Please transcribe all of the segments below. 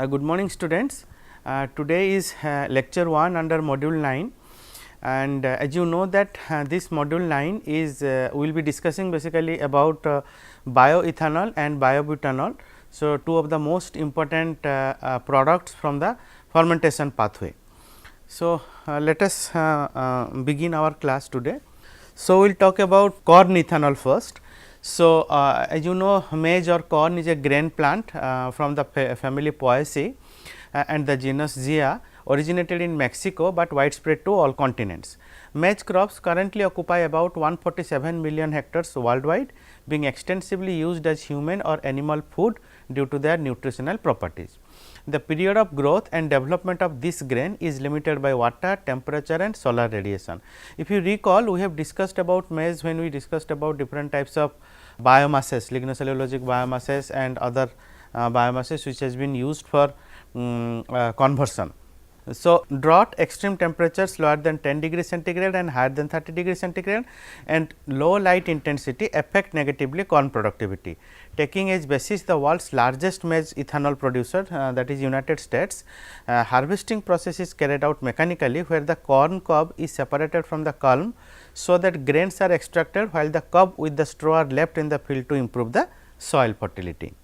Good morning students. Today is lecture 1 under module 9, and as you know that this module 9 is we will be discussing basically about bioethanol and biobutanol. So, two of the most important products from the fermentation pathway. So, let us begin our class today. So, we will talk about corn ethanol first. So, as you know, maize or corn is a grain plant from the family Poaceae and the genus Zea, originated in Mexico, but widespread to all continents. Maize crops currently occupy about 147 million hectares worldwide, being extensively used as human or animal food due to their nutritional properties. The period of growth and development of this grain is limited by water, temperature and solar radiation. If you recall, we have discussed about maize when we discussed about different types of biomasses, lignocellulosic biomasses and other biomasses which has been used for conversion. So, drought, extreme temperatures lower than 10 degree centigrade and higher than 30 degree centigrade and low light intensity affect negatively corn productivity. Taking as basis the world's largest maize ethanol producer, that is United States, harvesting process is carried out mechanically, where the corn cob is separated from the kernel, so that grains are extracted while the cob with the straw are left in the field to improve the soil fertility.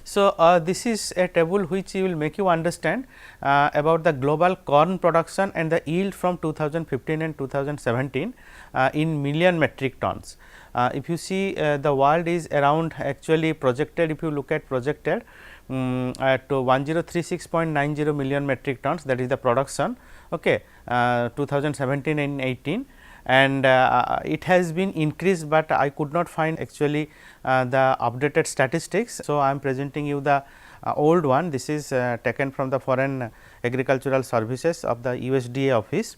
So, this is a table which will make you understand about the global corn production and the yield from 2015 and 2017 in million metric tons. If you see the world is around actually projected, if you look at projected at 1036.90 million metric tons, that is the production 2017 and 18, and it has been increased, but I could not find actually the updated statistics. So, I am presenting you the old one. This is taken from the Foreign Agricultural Services of the USDA office,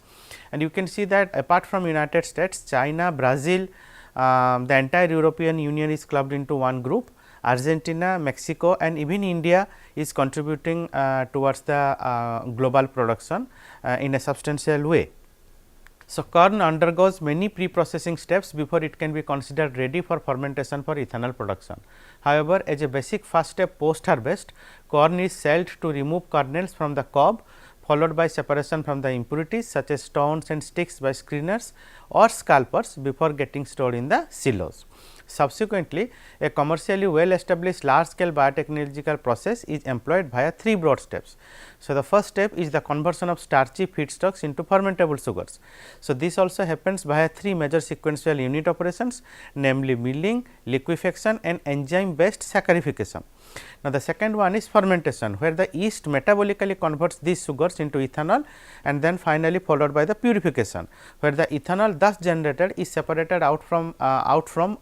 and you can see that apart from United States, China, Brazil, the entire European Union is clubbed into one group. Argentina, Mexico and even India is contributing towards the global production in a substantial way. So, corn undergoes many pre-processing steps before it can be considered ready for fermentation for ethanol production. However, as a basic first step post harvest, corn is shelled to remove kernels from the cob, followed by separation from the impurities such as stones and sticks by screeners or scalpers before getting stored in the silos. Subsequently, a commercially well established large scale biotechnological process is employed via three broad steps. So, the first step is the conversion of starchy feedstocks into fermentable sugars. So, this also happens via three major sequential unit operations, namely milling, liquefaction and enzyme based saccharification. Now, the second one is fermentation, where the yeast metabolically converts these sugars into ethanol, and then finally followed by the purification, where the ethanol thus generated is separated out from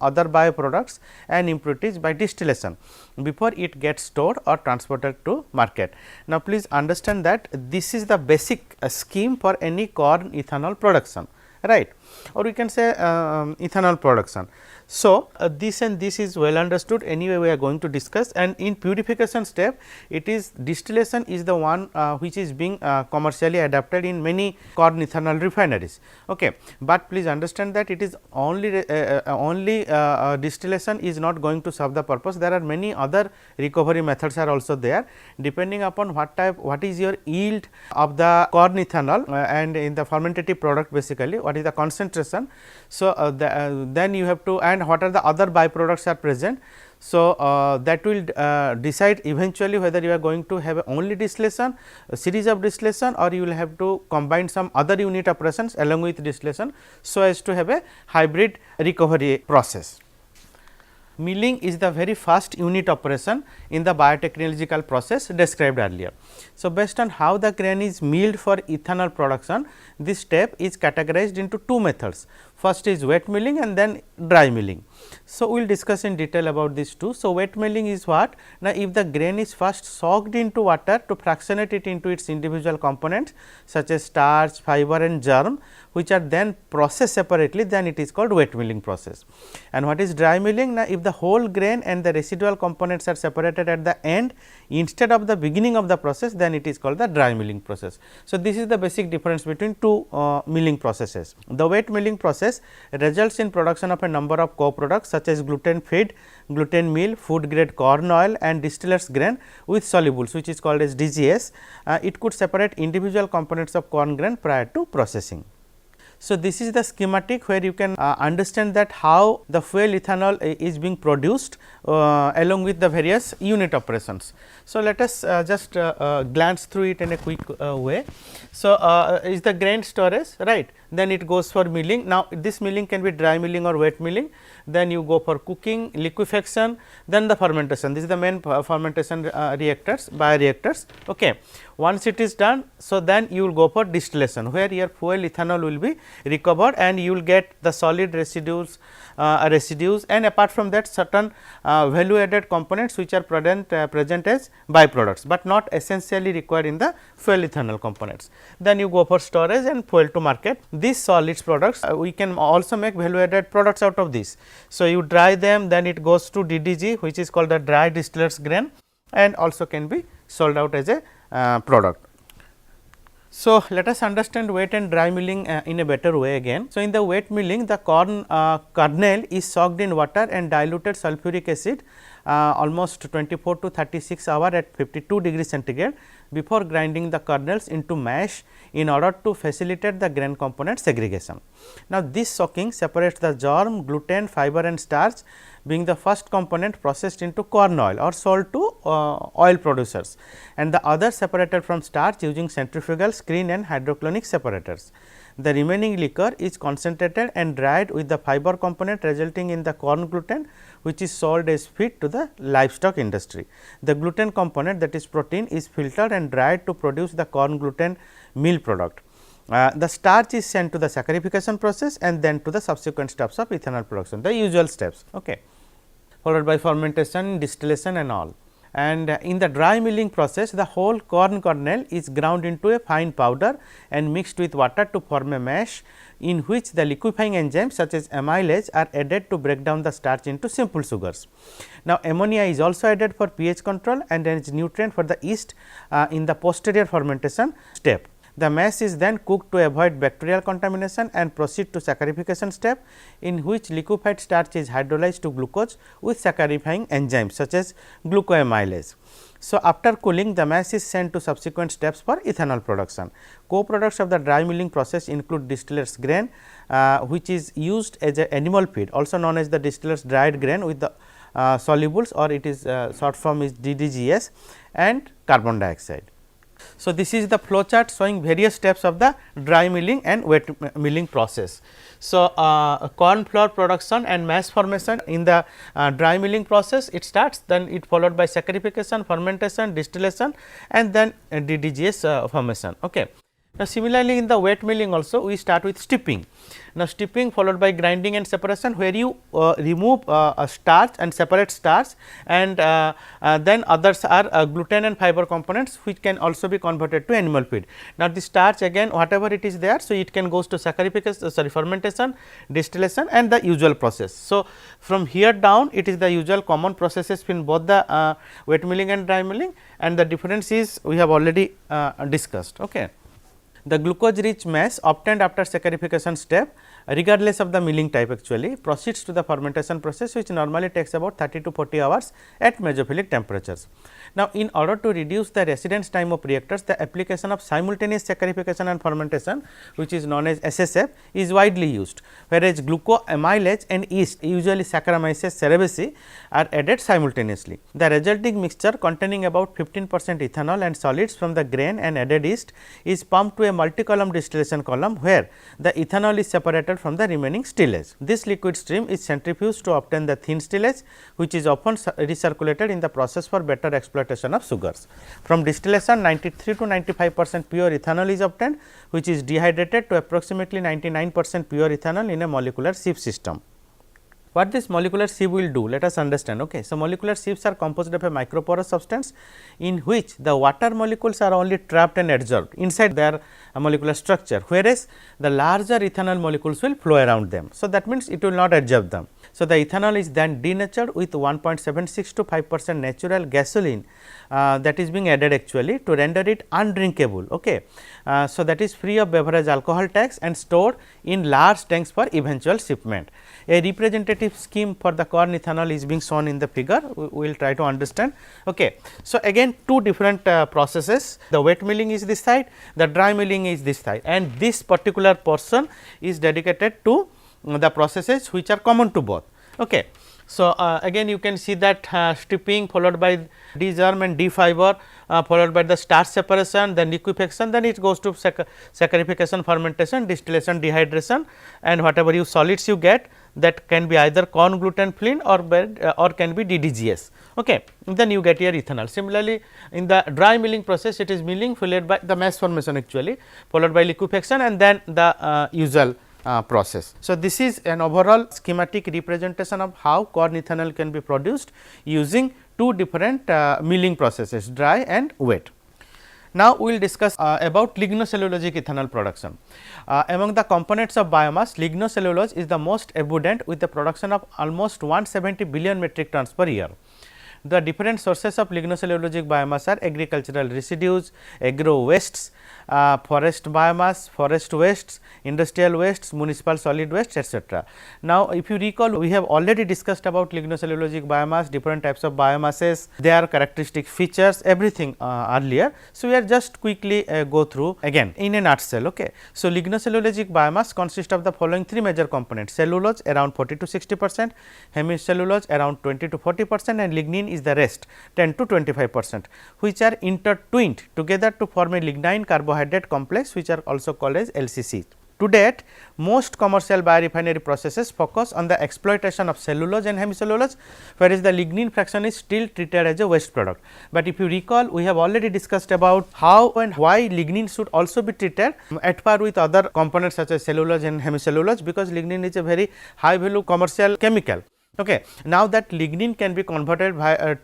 other bioproducts and impurities by distillation before it gets stored or transported to market. Now, please understand that this is the basic scheme for any corn ethanol production, right, or we can say ethanol production. So, this and this is well understood. Anyway, we are going to discuss, and in purification step, it is distillation is the one which is being commercially adapted in many corn ethanol refineries. Okay, but please understand that it is only distillation is not going to serve the purpose. There are many other recovery methods are also there, depending upon what is your yield of the corn ethanol and in the fermentative product, basically what is the concentration. So, then you have to, and what are the other byproducts are present. So, that will decide eventually whether you are going to have only distillation, a series of distillation, or you will have to combine some other unit operations along with distillation, so as to have a hybrid recovery process. Milling is the very first unit operation in the biotechnological process described earlier. So, based on how the grain is milled for ethanol production, this step is categorized into two methods. First is wet milling and then dry milling. So, we will discuss in detail about these two. So, wet milling is what? Now, if the grain is first soaked into water to fractionate it into its individual components such as starch, fiber and germ, which are then processed separately, then it is called wet milling process. And what is dry milling? Now, if the whole grain and the residual components are separated at the end instead of the beginning of the process, then it is called the dry milling process. So, this is the basic difference between two milling processes. The wet milling process process results in production of a number of co-products such as gluten feed, gluten meal, food grade corn oil and distillers grain with solubles, which is called as DGS. It could separate individual components of corn grain prior to processing. So, this is the schematic where you can understand that how the fuel ethanol is being produced along with the various unit operations. So, let us just glance through it in a quick way. So, is the grain storage, right, then it goes for milling. Now, this milling can be dry milling or wet milling, then you go for cooking, liquefaction, then the fermentation. This is the main fermentation reactors, bioreactors. Okay. Once it is done, so then you will go for distillation, where your fuel ethanol will be recovered and you will get the solid residues and apart from that certain value added components which are present as byproducts, but not essentially required in the fuel ethanol components. Then you go for storage and fuel to market. These solids products we can also make value added products out of this. So, you dry them, then it goes to DDG, which is called the dry distillers grain, and also can be sold out as a product. So, let us understand wet and dry milling in a better way again. So, in the wet milling, the corn kernel is soaked in water and diluted sulfuric acid almost 24 to 36 hours at 52 degrees centigrade before grinding the kernels into mash in order to facilitate the grain component segregation. Now, this soaking separates the germ, gluten, fiber and starch, being the first component processed into corn oil or sold to oil producers, and the other separated from starch using centrifugal, screen and hydroclonic separators. The remaining liquor is concentrated and dried with the fiber component resulting in the corn gluten, which is sold as feed to the livestock industry. The gluten component, that is protein, is filtered and dried to produce the corn gluten meal product. The starch is sent to the saccharification process and then to the subsequent steps of ethanol production, the usual steps, okay, followed by fermentation, distillation and all. And in the dry milling process, the whole corn kernel is ground into a fine powder and mixed with water to form a mash, in which the liquefying enzymes such as amylase are added to break down the starch into simple sugars. Now, ammonia is also added for pH control and as nutrient for the yeast in the posterior fermentation step. The mash is then cooked to avoid bacterial contamination and proceed to saccharification step, in which liquefied starch is hydrolyzed to glucose with saccharifying enzymes such as glucoamylase. So, after cooling, the mash is sent to subsequent steps for ethanol production. Co-products of the dry milling process include distillers grain, which is used as a animal feed, also known as the distillers dried grain with the solubles, or it is short form is DDGS, and carbon dioxide. So, this is the flow chart showing various steps of the dry milling and wet milling process. So, corn flour production and mash formation in the dry milling process, it starts, then it followed by saccharification, fermentation, distillation and then DDGS formation. Okay. Now, similarly, in the wet milling also we start with steeping. Now, steeping followed by grinding and separation, where you remove starch and separate starch, and then others are gluten and fiber components, which can also be converted to animal feed. Now, the starch again whatever it is there, so it can goes to saccharification, fermentation, distillation and the usual process. So, from here down it is the usual common processes in both the wet milling and dry milling, and the difference is we have already discussed. Okay. The glucose rich mash obtained after saccharification step, regardless of the milling type, actually proceeds to the fermentation process, which normally takes about 30 to 40 hours at mesophilic temperatures. Now, in order to reduce the residence time of reactors, the application of simultaneous saccharification and fermentation, which is known as SSF, is widely used, whereas glucoamylase and yeast, usually Saccharomyces cerevisiae, are added simultaneously. The resulting mixture containing about 15% ethanol and solids from the grain and added yeast is pumped to a multi-column distillation column, where the ethanol is separated from the remaining stillage. This liquid stream is centrifuged to obtain the thin stillage, which is often recirculated in the process for better exploitation of sugars. From distillation, 93 to 95% pure ethanol is obtained, which is dehydrated to approximately 99% pure ethanol in a molecular sieve system. What this molecular sieve will do? Let us understand. Okay. So, molecular sieves are composed of a microporous substance in which the water molecules are only trapped and adsorbed inside their molecular structure, whereas the larger ethanol molecules will flow around them. So, that means it will not adsorb them. So, the ethanol is then denatured with 1.76 to 5% natural gasoline that is being added actually to render it undrinkable. Okay. So, that is free of beverage alcohol tax and stored in large tanks for eventual shipment. A representative scheme for the corn ethanol is being shown in the figure, we will try to understand. Okay. So, again two different processes, the wet milling is this side, the dry milling is this side, and this particular portion is dedicated to the processes which are common to both. Okay. So, again you can see that stripping followed by degerm and defiber followed by the starch separation, then liquefaction, then it goes to saccharification, fermentation, distillation, dehydration, and whatever you solids you get, that can be either corn gluten flin or can be DDGS. Okay. Then you get your ethanol. Similarly, in the dry milling process it is milling followed by the mass formation actually, followed by liquefaction and then the usual process. So, this is an overall schematic representation of how corn ethanol can be produced using two different milling processes, dry and wet. Now, we will discuss about lignocellulosic ethanol production. Among the components of biomass, lignocellulose is the most abundant with the production of almost 170 billion metric tons per year. The different sources of lignocellulosic biomass are agricultural residues, agro wastes, forest biomass, forest wastes, industrial wastes, municipal solid waste, etc. Now, if you recall, we have already discussed about lignocellulosic biomass, different types of biomasses, their characteristic features, everything earlier. So, we are just quickly go through again in a nutshell. Okay. So, lignocellulosic biomass consists of the following three major components: cellulose around 40 to 60%, hemicellulose around 20 to 40% and lignin is the rest 10 to 25%, which are intertwined together to form a lignin carbohydrate complex, which are also called as LCC. To date, most commercial biorefinery processes focus on the exploitation of cellulose and hemicellulose, whereas the lignin fraction is still treated as a waste product. But if you recall, we have already discussed about how and why lignin should also be treated at par with other components such as cellulose and hemicellulose, because lignin is a very high value commercial chemical. Okay. Now, that lignin can be converted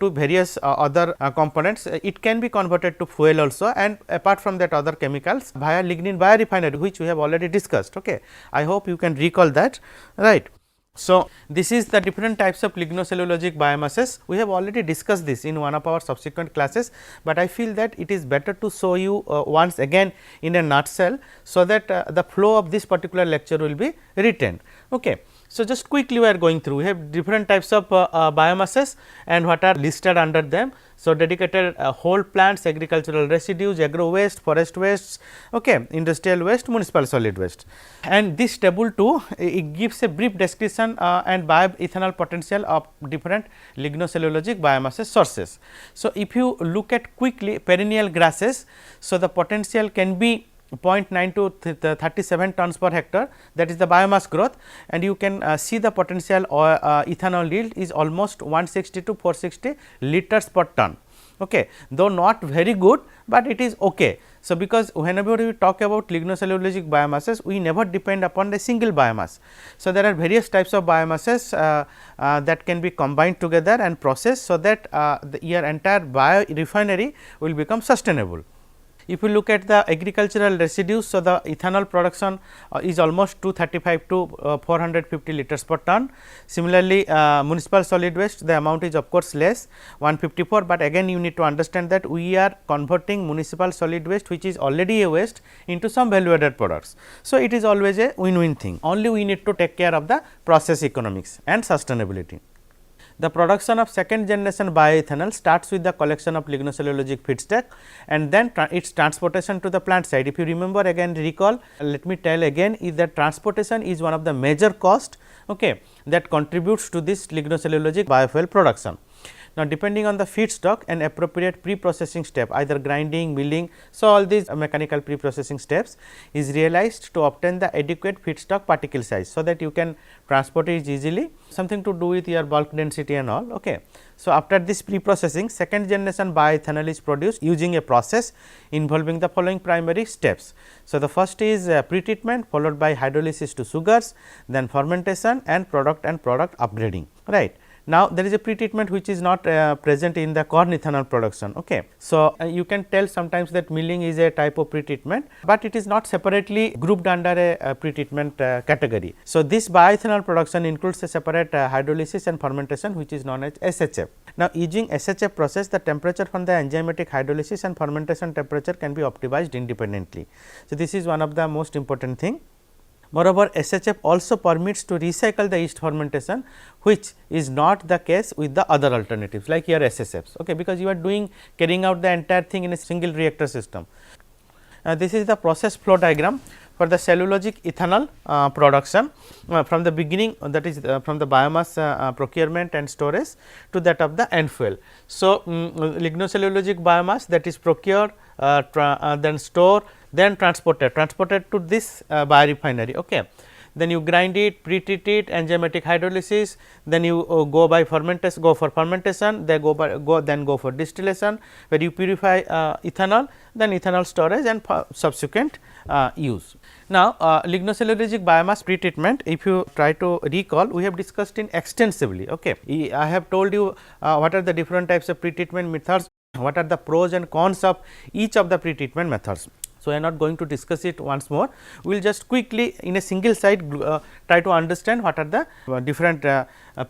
to various other components, it can be converted to fuel also, and apart from that other chemicals via lignin biorefinery, which we have already discussed. Okay. I hope you can recall that, right. So, this is the different types of lignocellulosic biomasses. We have already discussed this in one of our subsequent classes, but I feel that it is better to show you once again in a nutshell, so that the flow of this particular lecture will be retained. Okay. So, just quickly we are going through, we have different types of biomasses and what are listed under them. So, dedicated whole plants, agricultural residues, agro waste, forest wastes, okay, industrial waste, municipal solid waste. And this table too, it gives a brief description and bioethanol potential of different lignocellulosic biomasses sources. So, if you look at quickly perennial grasses, so the potential can be 0.9 to 37 tons per hectare, that is the biomass growth, and you can see the potential ethanol yield is almost 160 to 460 liters per ton. Okay. Though not very good, but it is okay. So, because whenever we talk about lignocellulosic biomasses, we never depend upon a single biomass. So, there are various types of biomasses that can be combined together and processed, so that your entire biorefinery will become sustainable. If you look at the agricultural residues, so the ethanol production is almost 235 to 450 liters per ton. Similarly, municipal solid waste, the amount is of course less 154, but again you need to understand that we are converting municipal solid waste, which is already a waste, into some value added products. So, it is always a win-win thing, only we need to take care of the process economics and sustainability. The production of second generation bioethanol starts with the collection of lignocellulosic feedstock and then its transportation to the plant side. If you remember again recall, let me tell again, is that transportation is one of the major cost, okay, that contributes to this lignocellulosic biofuel production. Now, depending on the feedstock, an appropriate pre-processing step, either grinding, milling. So, all these mechanical pre-processing steps is realized to obtain the adequate feedstock particle size. So, that you can transport it easily, something to do with your bulk density and all. Okay. So, after this pre-processing, second generation bioethanol is produced using a process involving the following primary steps. So, the first is pre-treatment, followed by hydrolysis to sugars, then fermentation and product upgrading, right. Now, there is a pre-treatment which is not present in the corn ethanol production. Okay. So, you can tell sometimes that milling is a type of pre-treatment, but it is not separately grouped under a pre-treatment category. So, this bioethanol production includes a separate hydrolysis and fermentation which is known as SHF. Now, using SHF process, the temperature from the enzymatic hydrolysis and fermentation temperature can be optimized independently. So, this is one of the most important thing. Moreover, SHF also permits to recycle the yeast fermentation, which is not the case with the other alternatives like your SSFs, okay, because you are carrying out the entire thing in a single reactor system. This is the process flow diagram for the cellulosic ethanol production from the beginning, that is from the biomass procurement and storage to that of the end fuel. So, lignocellulosic biomass, that is procured, then store, then transported to this biorefinery. Okay. Then you grind it, pre-treat it, enzymatic hydrolysis, then you go for fermentation, then go for distillation, where you purify ethanol, then ethanol storage and subsequent use. Now, lignocellulosic biomass pre-treatment, if you try to recall, we have discussed in extensively. Okay. I have told you what are the different types of pre-treatment methods, what are the pros and cons of each of the pre-treatment methods. So, I am not going to discuss it once more, we will just quickly in a single slide try to understand what are the different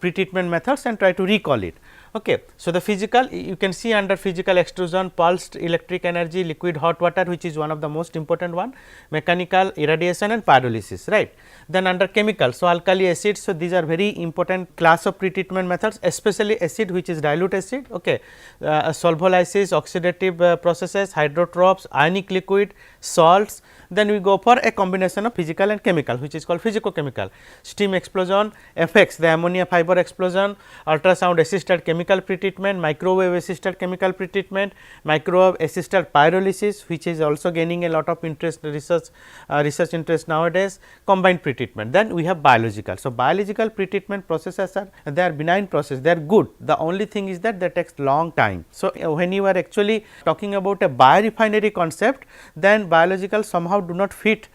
pre-treatment methods and try to recall it. Okay. So, the physical, you can see under physical extrusion, pulsed electric energy, liquid hot water, which is one of the most important one, mechanical irradiation and pyrolysis, right. Then under chemical, so alkali acids, so these are very important class of pre-treatment methods, especially acid which is dilute acid, okay. Solvolysis, oxidative processes, hydrotrophs, ionic liquid, salts. Then we go for a combination of physical and chemical, which is called physicochemical, steam explosion, FX, the ammonia fiber explosion, ultrasound assisted chemical pretreatment, microwave assisted chemical pretreatment, microwave assisted pyrolysis, which is also gaining a lot of interest, research interest nowadays, combined pretreatment. Then we have biological. So, biological pretreatment processes are, they are benign process, they are good. The only thing is that they takes long time. So, when you are actually talking about a biorefinery concept, then biological somehow do not fit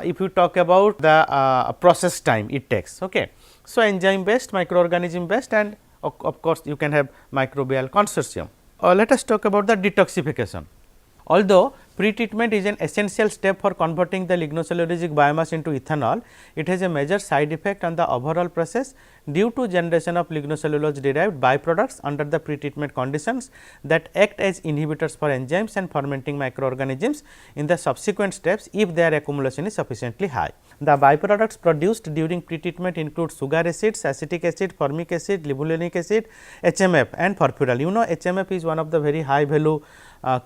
if you talk about the process time it takes. Okay. So, enzyme based, microorganism based, and of course, you can have microbial consortium. Let us talk about the detoxification. Although pre-treatment is an essential step for converting the lignocellulosic biomass into ethanol, it has a major side effect on the overall process due to generation of lignocellulose derived byproducts under the pre-treatment conditions that act as inhibitors for enzymes and fermenting microorganisms in the subsequent steps if their accumulation is sufficiently high. The byproducts produced during pre-treatment include sugar acids, acetic acid, formic acid, libulinic acid, HMF and furfural. You know, HMF is one of the very high value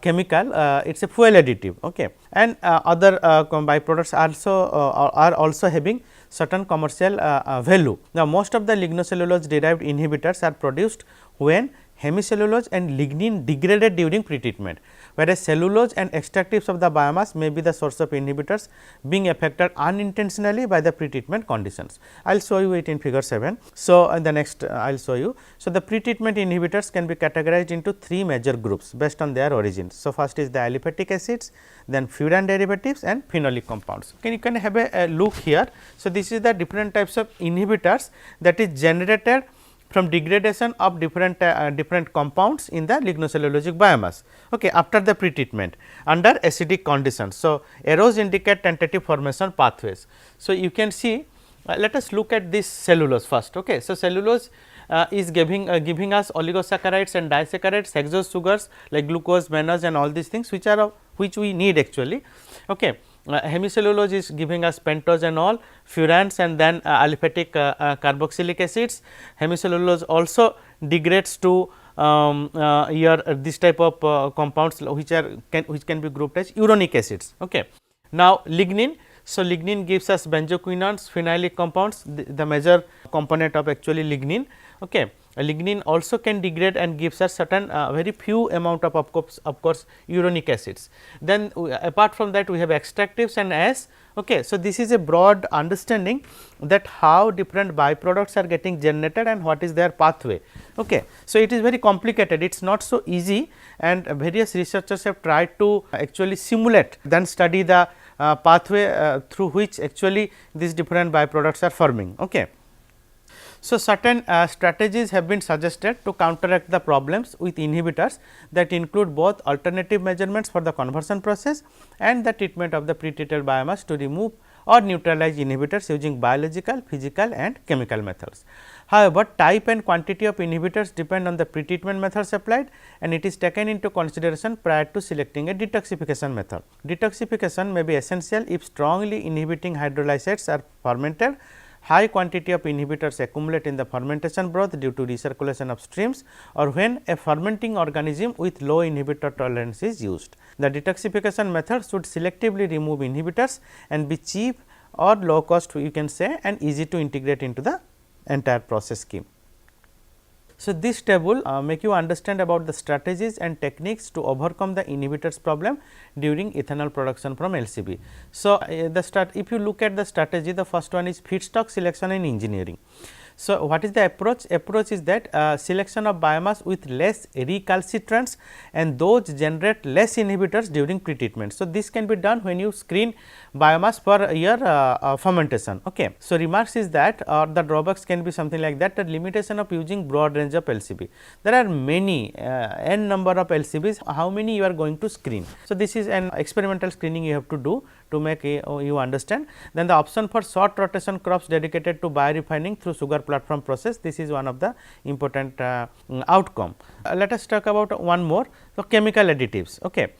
chemical, it is a fuel additive, okay. And other byproducts are also having certain commercial value. Now, most of the lignocellulose derived inhibitors are produced when hemicellulose and lignin degraded during pre-treatment, whereas cellulose and extractives of the biomass may be the source of inhibitors being affected unintentionally by the pre-treatment conditions. I will show you it in figure 7. So, the next I will show you. So, the pre-treatment inhibitors can be categorized into 3 major groups based on their origins. So, first is the aliphatic acids, then furan derivatives and phenolic compounds. You can have a look here. So, this is the different types of inhibitors that is generated from degradation of different compounds in the lignocellulosic biomass, okay, after the pre-treatment under acidic conditions. So, arrows indicate tentative formation pathways. So, you can see let us look at this cellulose first. Okay. So, cellulose is giving us oligosaccharides and disaccharides, hexose sugars like glucose, mannose and all these things which we need actually. Okay. Hemicellulose is giving us pentose and all, furans and then aliphatic carboxylic acids. Hemicellulose also degrades to this type of compounds which can be grouped as uronic acids. Okay. Now, lignin. So, lignin gives us benzoquinones, phenylic compounds, the major component of actually lignin. Okay. lignin also can degrade and gives us certain very few amount of course uronic acids. Then apart from that we have extractives and ash. Okay. So, this is a broad understanding that how different byproducts are getting generated and what is their pathway. Okay. So, it is very complicated, it is not so easy, and various researchers have tried to actually simulate then study the pathway through which actually these different byproducts are forming. Okay. So, certain strategies have been suggested to counteract the problems with inhibitors that include both alternative measurements for the conversion process and the treatment of the pretreated biomass to remove or neutralize inhibitors using biological, physical and chemical methods. However, type and quantity of inhibitors depend on the pretreatment methods applied, and it is taken into consideration prior to selecting a detoxification method. Detoxification may be essential if strongly inhibiting hydrolysates are fermented. High quantity of inhibitors accumulate in the fermentation broth due to recirculation of streams, or when a fermenting organism with low inhibitor tolerance is used. The detoxification method should selectively remove inhibitors and be cheap or low cost, you can say, and easy to integrate into the entire process scheme. So, this table make you understand about the strategies and techniques to overcome the inhibitors problem during ethanol production from LCB. So, if you look at the strategy, the first one is feedstock selection and engineering. So, what is the approach? Approach is that selection of biomass with less recalcitrants and those generate less inhibitors during pretreatment. So, this can be done when you screen biomass for your fermentation. Okay. So, remarks is that the drawbacks can be something like that, the limitation of using broad range of LCB. There are many n number of LCBs, how many you are going to screen. So, this is an experimental screening you have to do to make you understand. Then the option for short rotation crops dedicated to biorefining through sugar platform process, this is one of the important outcome. Let us talk about one more. So, chemical additives. Okay.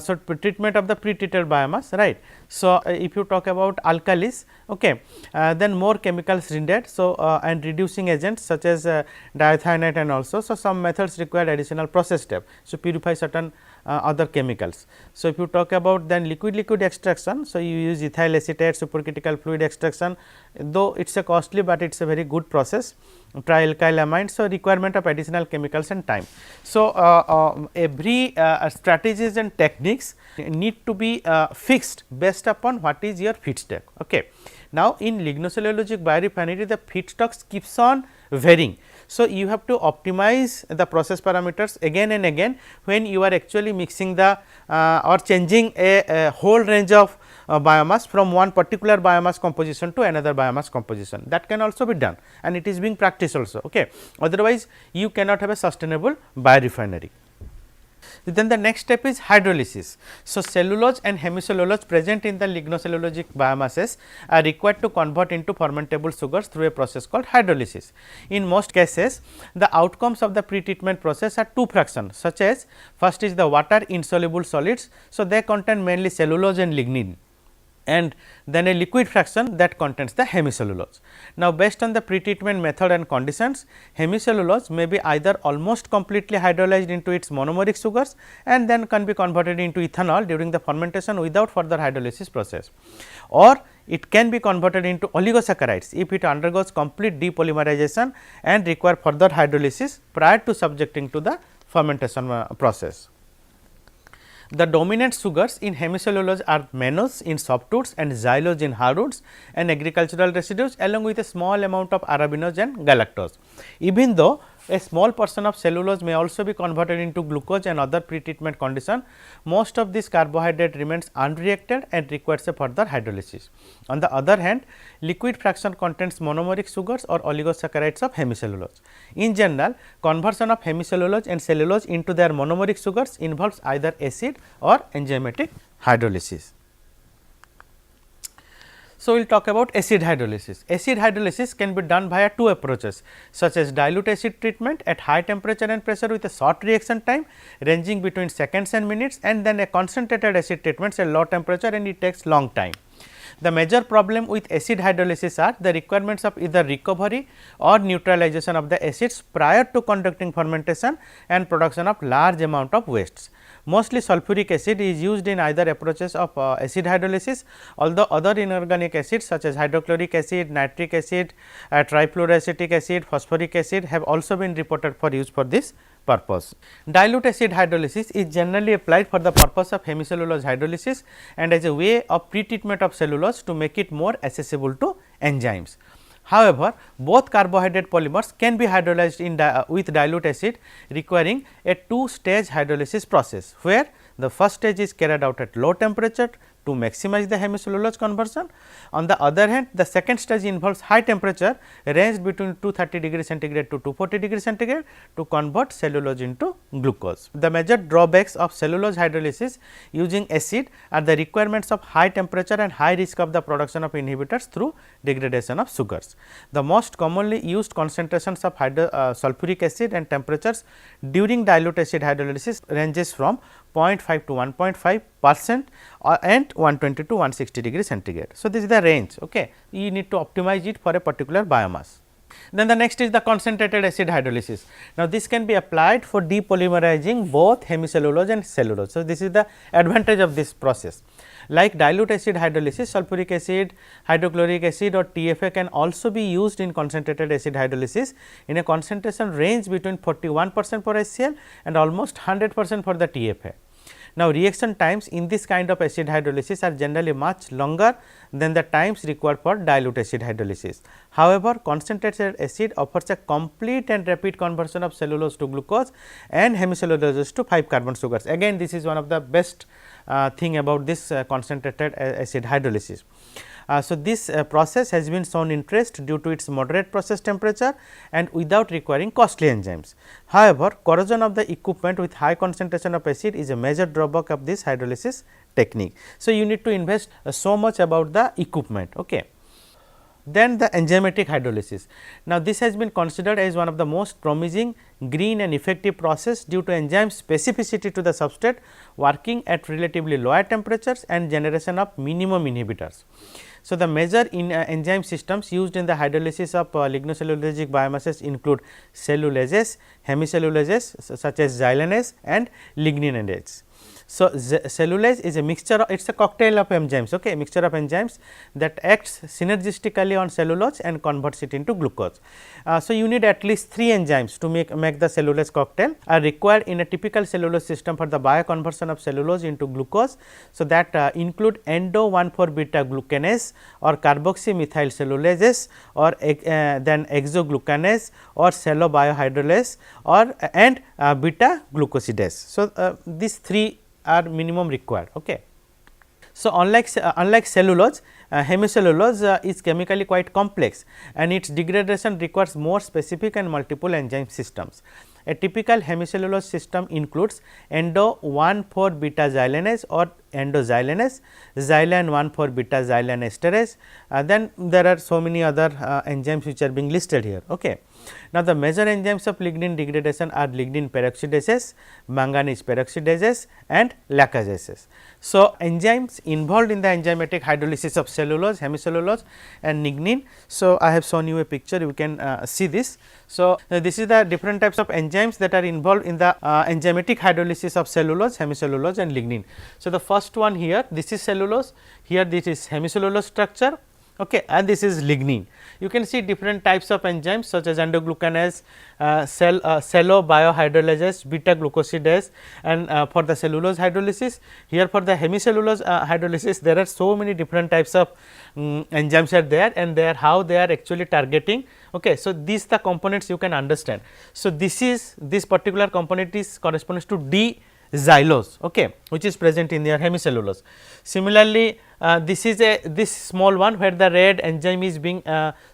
So, treatment of the pretreated biomass, right. So, if you talk about alkalis, okay, then more chemicals needed. So, and reducing agents such as diethionate and also. So, some methods require additional process step. So, purify certain other chemicals. So, if you talk about then liquid extraction, so you use ethyl acetate, supercritical fluid extraction, though it is a costly, but it is a very good process, trialkyl amine. So, requirement of additional chemicals and time. So, every strategies and techniques need to be fixed based upon what is your feedstock. Okay. Now, in lignocellulosic biorefinery, the feedstocks keeps on varying. So, you have to optimize the process parameters again and again when you are actually mixing the or changing a whole range of biomass from one particular biomass composition to another biomass composition. That can also be done, and it is being practiced also. Okay. Otherwise, you cannot have a sustainable biorefinery. Then the next step is hydrolysis. So, cellulose and hemicellulose present in the lignocellulosic biomasses are required to convert into fermentable sugars through a process called hydrolysis. In most cases, the outcomes of the pretreatment process are two fractions, such as first is the water insoluble solids. So, they contain mainly cellulose and lignin, and then a liquid fraction that contains the hemicellulose. Now, based on the pretreatment method and conditions, hemicellulose may be either almost completely hydrolyzed into its monomeric sugars and then can be converted into ethanol during the fermentation without further hydrolysis process, or it can be converted into oligosaccharides if it undergoes complete depolymerization and require further hydrolysis prior to subjecting to the fermentation process. The dominant sugars in hemicellulose are mannose in softwoods and xylose in hardwoods and agricultural residues, along with a small amount of arabinose and galactose. Even though a small portion of cellulose may also be converted into glucose and other pretreatment condition, most of this carbohydrate remains unreacted and requires a further hydrolysis. On the other hand, liquid fraction contains monomeric sugars or oligosaccharides of hemicellulose. In general, conversion of hemicellulose and cellulose into their monomeric sugars involves either acid or enzymatic hydrolysis. So, we will talk about acid hydrolysis. Acid hydrolysis can be done via two approaches, such as dilute acid treatment at high temperature and pressure with a short reaction time ranging between seconds and minutes, and then a concentrated acid treatment at low temperature and it takes long time. The major problem with acid hydrolysis are the requirements of either recovery or neutralization of the acids prior to conducting fermentation and production of large amount of wastes. Mostly sulfuric acid is used in either approaches of acid hydrolysis, although other inorganic acids such as hydrochloric acid, nitric acid, trifluoroacetic acid, phosphoric acid have also been reported for use for this purpose. Dilute acid hydrolysis is generally applied for the purpose of hemicellulose hydrolysis and as a way of pre-treatment of cellulose to make it more accessible to enzymes. However, both carbohydrate polymers can be hydrolyzed in with dilute acid requiring a two-stage hydrolysis process, where the first stage is carried out at low temperature to maximize the hemicellulose conversion. On the other hand, the second stage involves high temperature ranged between 230 degree centigrade to 240 degree centigrade to convert cellulose into glucose. The major drawbacks of cellulose hydrolysis using acid are the requirements of high temperature and high risk of the production of inhibitors through degradation of sugars. The most commonly used concentrations of sulfuric acid and temperatures during dilute acid hydrolysis ranges from 0.5 to 1.5% and 120 to 160 degree centigrade. So, this is the range. Okay. You need to optimize it for a particular biomass. Then the next is the concentrated acid hydrolysis. Now, this can be applied for depolymerizing both hemicellulose and cellulose. So, this is the advantage of this process. Like dilute acid hydrolysis, sulfuric acid, hydrochloric acid or TFA can also be used in concentrated acid hydrolysis in a concentration range between 41% for HCl and almost 100% for the TFA. Now, reaction times in this kind of acid hydrolysis are generally much longer than the times required for dilute acid hydrolysis. However, concentrated acid offers a complete and rapid conversion of cellulose to glucose and hemicellulose to 5 carbon sugars. Again, this is one of the best thing about this concentrated acid hydrolysis. So, this process has been shown interest due to its moderate process temperature and without requiring costly enzymes. However, corrosion of the equipment with high concentration of acid is a major drawback of this hydrolysis technique. So, you need to invest so much about the equipment. Okay. Then the enzymatic hydrolysis. Now, this has been considered as one of the most promising green and effective process due to enzyme specificity to the substrate working at relatively lower temperatures and generation of minimum inhibitors. So, the major enzyme systems used in the hydrolysis of lignocellulosic biomasses include cellulases, hemicellulases such as xylanase and ligninase. So, cellulase is a mixture, it is a cocktail of enzymes, okay, mixture of enzymes that acts synergistically on cellulose and converts it into glucose. So, you need at least 3 enzymes to make the cellulose cocktail are required in a typical cellulose system for the bioconversion of cellulose into glucose. So, that include endo-1,4 beta glucanase or carboxymethyl cellulases or then exoglucanase or cellobiohydrolase or and beta glucosidase. So, these 3 are minimum required. Okay. So, unlike cellulose, hemicellulose is chemically quite complex and its degradation requires more specific and multiple enzyme systems. A typical hemicellulose system includes endo-1,4 beta xylanase or endoxylanase, xylan 1,4 beta xylan esterase, then there are so many other enzymes which are being listed here. Okay. Now, the major enzymes of lignin degradation are lignin peroxidases, manganese peroxidases and lacazases. So, enzymes involved in the enzymatic hydrolysis of cellulose, hemicellulose and lignin. So, I have shown you a picture, you can see this. So, this is the different types of enzymes that are involved in the enzymatic hydrolysis of cellulose, hemicellulose and lignin. So, the first one here, this is cellulose, here this is hemicellulose structure, okay, and this is lignin. You can see different types of enzymes such as endoglucanase, cellobiohydrolase, beta glucosidase, and for the cellulose hydrolysis. Here for the hemicellulose hydrolysis, there are so many different types of enzymes are there, and they are how they are actually targeting. Okay. So, these the components you can understand. So, this particular component is corresponds to D-xylose, okay, which is present in your hemicellulose. Similarly, this is this small one where the red enzyme is being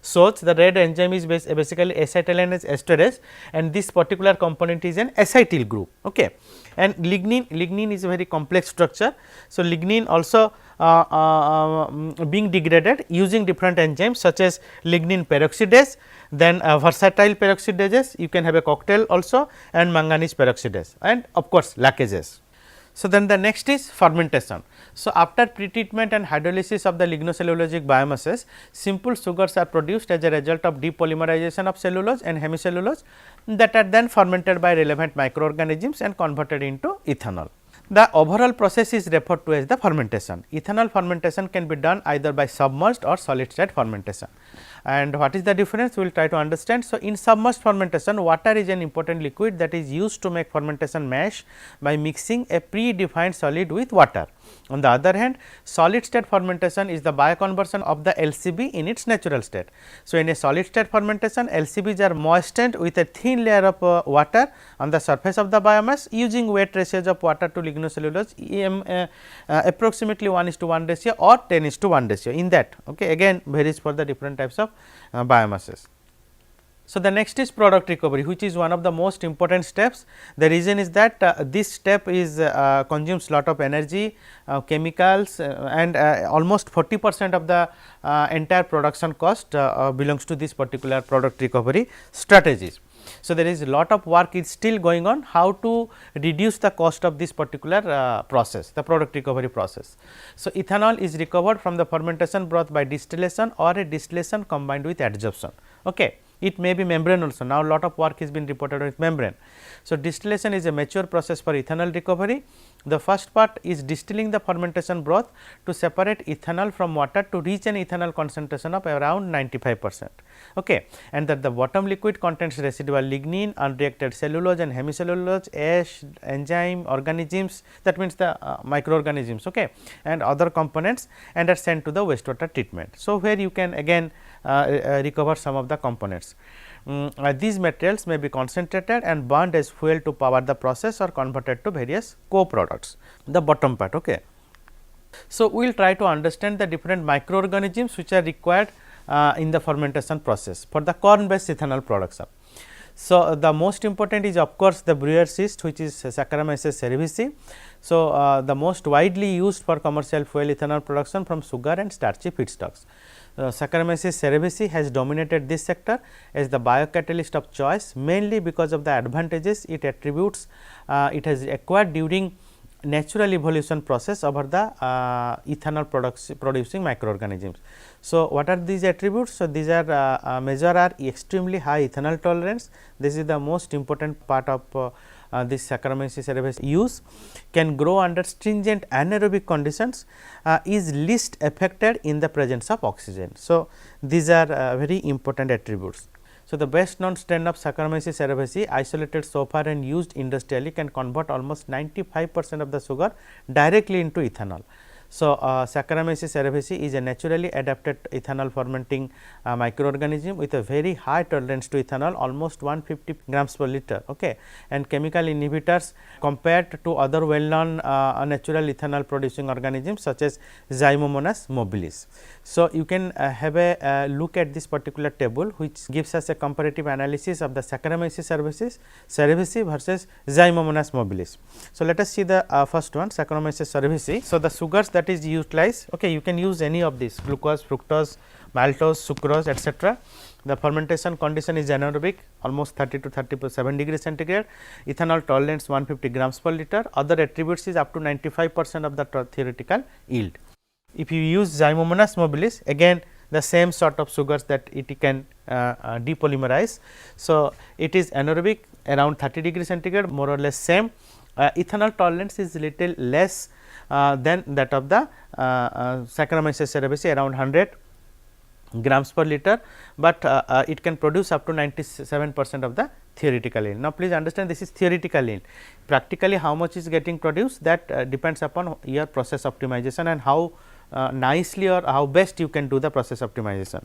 shows, the red enzyme is basically acetylase esterase, and this particular component is an acetyl group. Okay. And lignin is a very complex structure. So, lignin also being degraded using different enzymes such as lignin peroxidase, then versatile peroxidases, you can have a cocktail also, and manganese peroxidase and of course, lacases. So, then the next is fermentation. So, after pretreatment and hydrolysis of the lignocellulosic biomasses, simple sugars are produced as a result of depolymerization of cellulose and hemicellulose that are then fermented by relevant microorganisms and converted into ethanol. The overall process is referred to as the fermentation. Ethanol fermentation can be done either by submerged or solid state fermentation. And what is the difference? We will try to understand. So, in submerged fermentation, water is an important liquid that is used to make fermentation mash by mixing a predefined solid with water. On the other hand, solid state fermentation is the bioconversion of the LCB in its natural state. So, in a solid state fermentation, LCBs are moistened with a thin layer of water on the surface of the biomass using weight ratios of water to lignocellulose approximately 1:1 ratio or 10:1 ratio. In that, again varies for the different types of biomasses. So, the next is product recovery, which is one of the most important steps. The reason is that this step is consumes lot of energy, chemicals and almost 40% of the entire production cost belongs to this particular product recovery strategies. So, there is a lot of work is still going on how to reduce the cost of this particular process, the product recovery process. So, ethanol is recovered from the fermentation broth by distillation or a distillation combined with adsorption. It may be membrane also. Now, lot of work has been reported with membrane. So, distillation is a mature process for ethanol recovery. The first part is distilling the fermentation broth to separate ethanol from water to reach an ethanol concentration of around 95%. And that the bottom liquid contains residual lignin, unreacted cellulose and hemicellulose, ash, enzyme, organisms, that means the microorganisms and other components, and are sent to the wastewater treatment. So, where you can again recover some of the components. These materials may be concentrated and burned as fuel to power the process or converted to various co-products, the bottom part. So, we will try to understand the different microorganisms which are required in the fermentation process for the corn based ethanol production. So, the most important is of course, the Breuer's yeast, which is Saccharomyces cerevisiae. So, the most widely used for commercial fuel ethanol production from sugar and starchy feedstocks. Saccharomyces cerevisiae has dominated this sector as the biocatalyst of choice, mainly because of the advantages it attributes it has acquired during natural evolution process over the ethanol producing microorganisms. So, what are these attributes? So, these are measure are extremely high ethanol tolerance. This is the most important part of this Saccharomyces cerevisiae use, can grow under stringent anaerobic conditions, is least affected in the presence of oxygen. So, these are very important attributes. So, the best known strain of Saccharomyces cerevisiae isolated so far and used industrially can convert almost 95% of the sugar directly into ethanol. So, Saccharomyces cerevisiae is a naturally adapted ethanol fermenting microorganism with a very high tolerance to ethanol, almost 150 grams per liter, and chemical inhibitors compared to other well known natural ethanol producing organisms such as Zymomonas mobilis. So, you can have a look at this particular table, which gives us a comparative analysis of the Saccharomyces cerevisiae versus Zymomonas mobilis. So, let us see the first one, Saccharomyces cerevisiae. So, the sugars that is utilized, you can use any of these glucose, fructose, maltose, sucrose, etc. The fermentation condition is anaerobic, almost 30 to 37 degrees centigrade, ethanol tolerance 150 grams per liter, other attributes is up to 95% of the theoretical yield. If you use Zymomonas mobilis, again the same sort of sugars that it can depolymerize. So, it is anaerobic around 30 degrees centigrade, more or less same. Ethanol tolerance is little less than that of the Saccharomyces cerevisiae, around 100 grams per liter, but it can produce up to 97% of the theoretical yield. Now, please understand this is theoretical yield. Practically how much is getting produced, that depends upon your process optimization and how nicely or how best you can do the process optimization.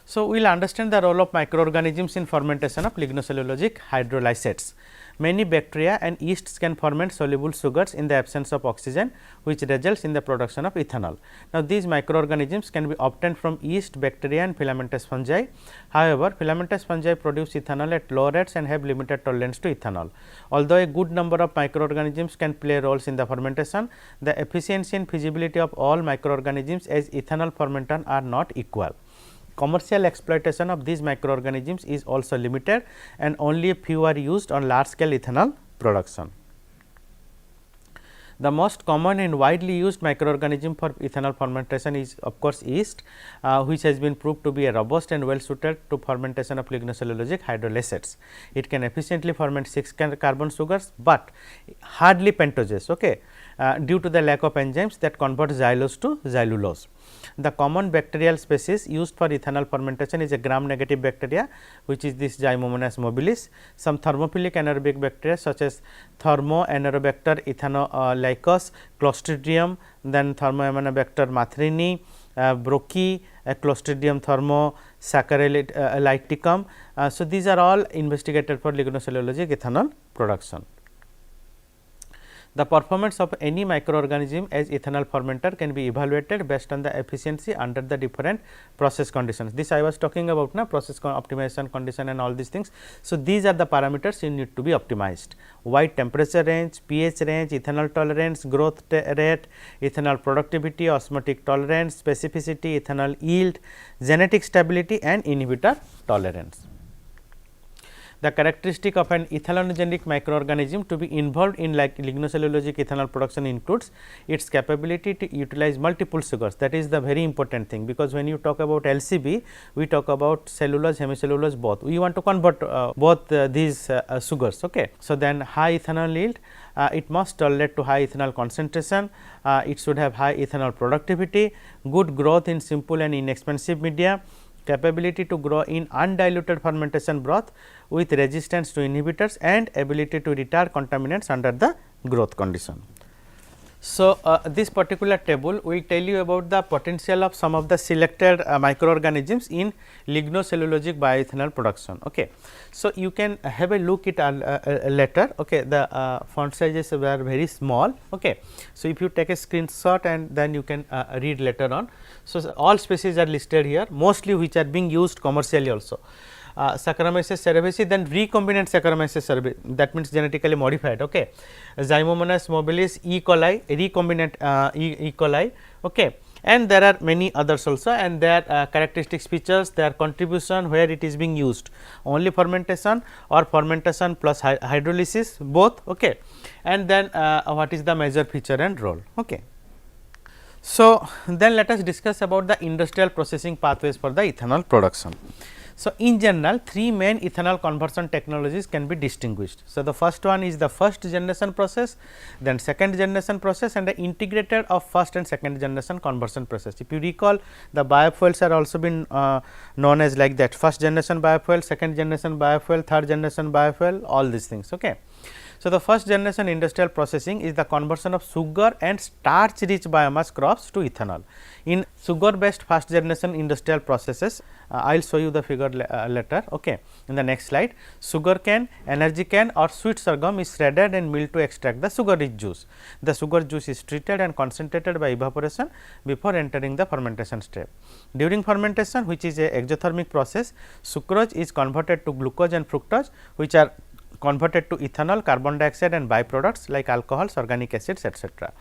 So, we will understand the role of microorganisms in fermentation of lignocellulosic hydrolysates. Many bacteria and yeasts can ferment soluble sugars in the absence of oxygen, which results in the production of ethanol. Now, these microorganisms can be obtained from yeast, bacteria and filamentous fungi. However, filamentous fungi produce ethanol at low rates and have limited tolerance to ethanol. Although a good number of microorganisms can play roles in the fermentation, the efficiency and feasibility of all microorganisms as ethanol fermentant are not equal. Commercial exploitation of these microorganisms is also limited and only a few are used on large scale ethanol production. The most common and widely used microorganism for ethanol fermentation is of course yeast, which has been proved to be a robust and well suited to fermentation of lignocellulosic hydrolysates. It can efficiently ferment 6 carbon sugars, but hardly pentoses, okay, due to the lack of enzymes that convert xylose to xylulose. The common bacterial species used for ethanol fermentation is a gram negative bacteria, which is this Zymomonas mobilis. Some thermophilic anaerobic bacteria such as Thermoanaerobacter ethanolycos, Clostridium, then Thermoaminobacter mathrini, Brochi, Clostridium thermosaccharidolyticum. So, these are all investigated for lignocellulosic ethanol production. The performance of any microorganism as ethanol fermenter can be evaluated based on the efficiency under the different process conditions. This I was talking about now, process optimization condition and all these things. So, these are the parameters you need to be optimized: wide temperature range, pH range, ethanol tolerance, growth rate, ethanol productivity, osmotic tolerance, specificity, ethanol yield, genetic stability and inhibitor tolerance. The characteristic of an ethanogenic microorganism to be involved in like lignocellulosic ethanol production includes its capability to utilize multiple sugars. That is the very important thing, because when you talk about LCB, we talk about cellulose, hemicellulose both. We want to convert both these sugars. Okay. So, then high ethanol yield, it must tolerate to high ethanol concentration, it should have high ethanol productivity, good growth in simple and inexpensive media, capability to grow in undiluted fermentation broth with resistance to inhibitors and ability to retard contaminants under the growth condition. So, this particular table will tell you about the potential of some of the selected microorganisms in lignocellulosic bioethanol production. Okay. So, you can have a look at later. Okay. The font sizes were very small. Okay. So, if you take a screenshot and then you can read later on. So, all species are listed here, mostly which are being used commercially also. Saccharomyces cerevisiae, then recombinant Saccharomyces cerevisiae, that means genetically modified. Okay. Zymomonas mobilis, E. coli, recombinant E. coli, okay. And there are many others also, and their characteristics, features, their contribution, where it is being used, only fermentation or fermentation plus hydrolysis both, okay. And then what is the major feature and role. Okay. So, then let us discuss about the industrial processing pathways for the ethanol production. So, in general, 3 main ethanol conversion technologies can be distinguished. So, the first one is the first generation process, then second generation process, and the integrated of first and second generation conversion process. If you recall, the biofuels are also been known as like that: first generation biofuel, second generation biofuel, third generation biofuel, all these things. Okay. So, the first generation industrial processing is the conversion of sugar and starch rich biomass crops to ethanol. In sugar based first generation industrial processes, I will show you the figure later. Okay. In the next slide, sugar cane, energy cane or sweet sorghum is shredded and milled to extract the sugar rich juice. The sugar juice is treated and concentrated by evaporation before entering the fermentation step. During fermentation, which is a exothermic process, sucrose is converted to glucose and fructose, which are converted to ethanol, carbon dioxide and byproducts like alcohols, organic acids, etc.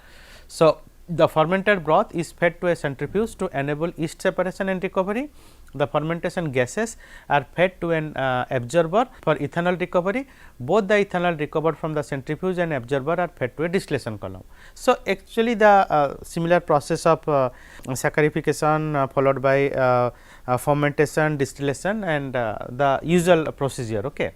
So, the fermented broth is fed to a centrifuge to enable yeast separation and recovery. The fermentation gases are fed to an absorber for ethanol recovery. Both the ethanol recovered from the centrifuge and absorber are fed to a distillation column. So, actually the similar process of saccharification followed by fermentation, distillation and the usual procedure. Okay.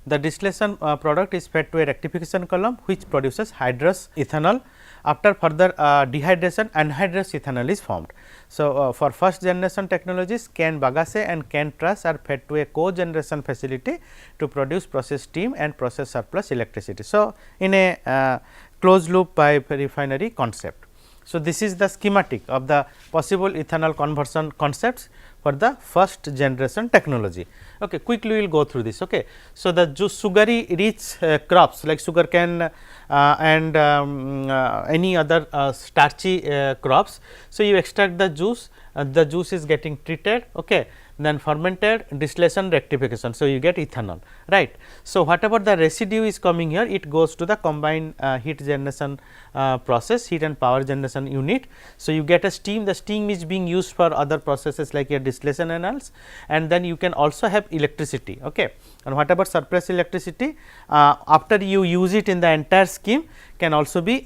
The distillation product is fed to a rectification column, which produces hydrous ethanol. After further dehydration, anhydrous ethanol is formed. So, for first generation technologies, CAN bagasse and CAN truss are fed to a cogeneration facility to produce process steam and process surplus electricity. So, in a closed loop pipe refinery concept. So, this is the schematic of the possible ethanol conversion concepts for the first generation technology. Okay, quickly we will go through this. Okay. So, the sugary rich crops like sugarcane and any other starchy crops. So, you extract the juice is getting treated. Okay. then fermented distillation rectification. So, you get ethanol, right. So, whatever the residue is coming here, it goes to the combined heat generation process, heat and power generation unit. So, you get a steam, the steam is being used for other processes like your distillation and else, and then you can also have electricity, okay. And whatever surplus electricity after you use it in the entire scheme can also be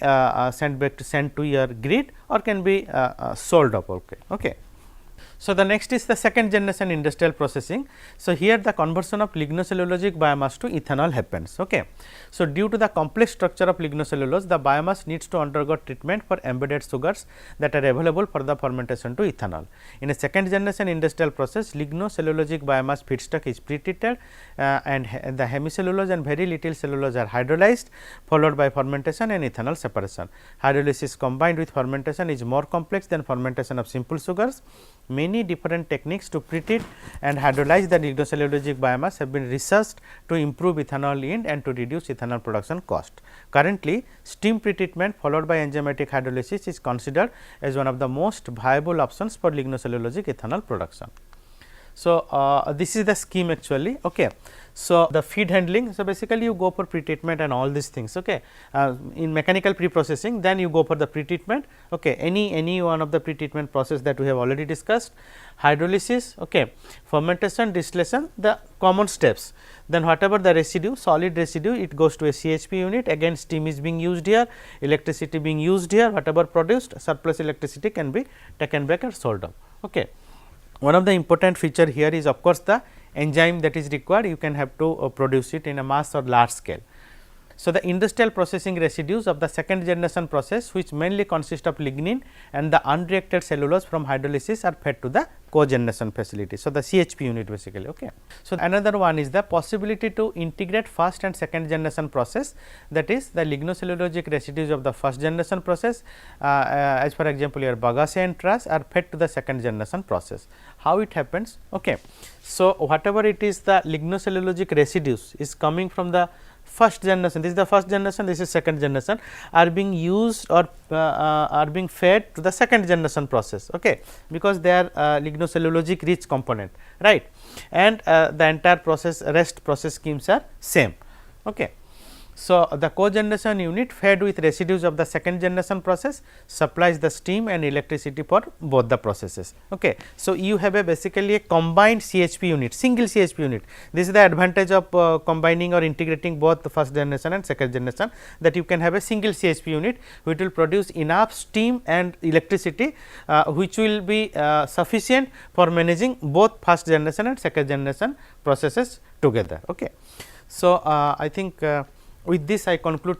sent to your grid or can be sold up, okay. So, the next is the second generation industrial processing. So, here the conversion of lignocellulosic biomass to ethanol happens. Okay. So, due to the complex structure of lignocellulose, the biomass needs to undergo treatment for embedded sugars that are available for the fermentation to ethanol. In a second generation industrial process, lignocellulosic biomass feedstock is pretreated and the hemicellulose and very little cellulose are hydrolyzed, followed by fermentation and ethanol separation. Hydrolysis combined with fermentation is more complex than fermentation of simple sugars. Many different techniques to pretreat and hydrolyze the lignocellulosic biomass have been researched to improve ethanol yield and to reduce ethanol production cost. Currently, steam pretreatment followed by enzymatic hydrolysis is considered as one of the most viable options for lignocellulosic ethanol production. So, this is the scheme actually. Okay. So, the feed handling. So, basically you go for pretreatment and all these things. Okay. In mechanical preprocessing, then you go for the pretreatment. Okay. Any one of the pretreatment process that we have already discussed. Hydrolysis, okay. Fermentation, distillation, the common steps. Then whatever the residue, solid residue, it goes to a CHP unit. Again, steam is being used here, electricity being used here. Whatever produced, surplus electricity can be taken back and sold off. Okay. One of the important feature here is of course, the enzyme that is required, you can have to produce it in a mass or large scale. So, the industrial processing residues of the second generation process, which mainly consist of lignin and the unreacted cellulose from hydrolysis are fed to the cogeneration facility. So, the CHP unit basically. Okay. So, another one is the possibility to integrate first and second generation process, that is the lignocellulosic residues of the first generation process as for example, your bagasse and trash are fed to the second generation process. How it happens? Okay. So, whatever it is the lignocellulosic residues is coming from the first generation, this is the first generation, this is second generation, are being used or are being fed to the second generation process, okay, because they are lignocellulosic rich component, right, and the entire process rest process schemes are same. Okay. So, the cogeneration unit fed with residues of the second generation process supplies the steam and electricity for both the processes. Okay. So, you have a basically a combined CHP unit, single CHP unit. This is the advantage of combining or integrating both the first generation and second generation, that you can have a single CHP unit which will produce enough steam and electricity which will be sufficient for managing both first generation and second generation processes together. Okay. So, I think with this I conclude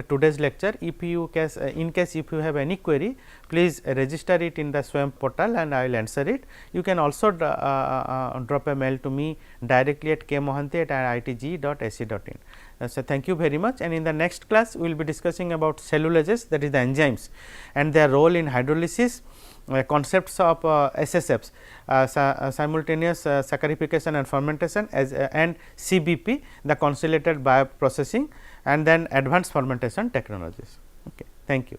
today's lecture. If you in case if you have any query, please register it in the SWAYAM portal and I will answer it. You can also drop a mail to me directly at kmohanty@iitge.ac.in. So, thank you very much, and in the next class we will be discussing about cellulases, that is the enzymes and their role in hydrolysis, concepts of SSFs, simultaneous saccharification and fermentation and CBP, the constellated bioprocessing, and then advanced fermentation technologies. Okay. Thank you.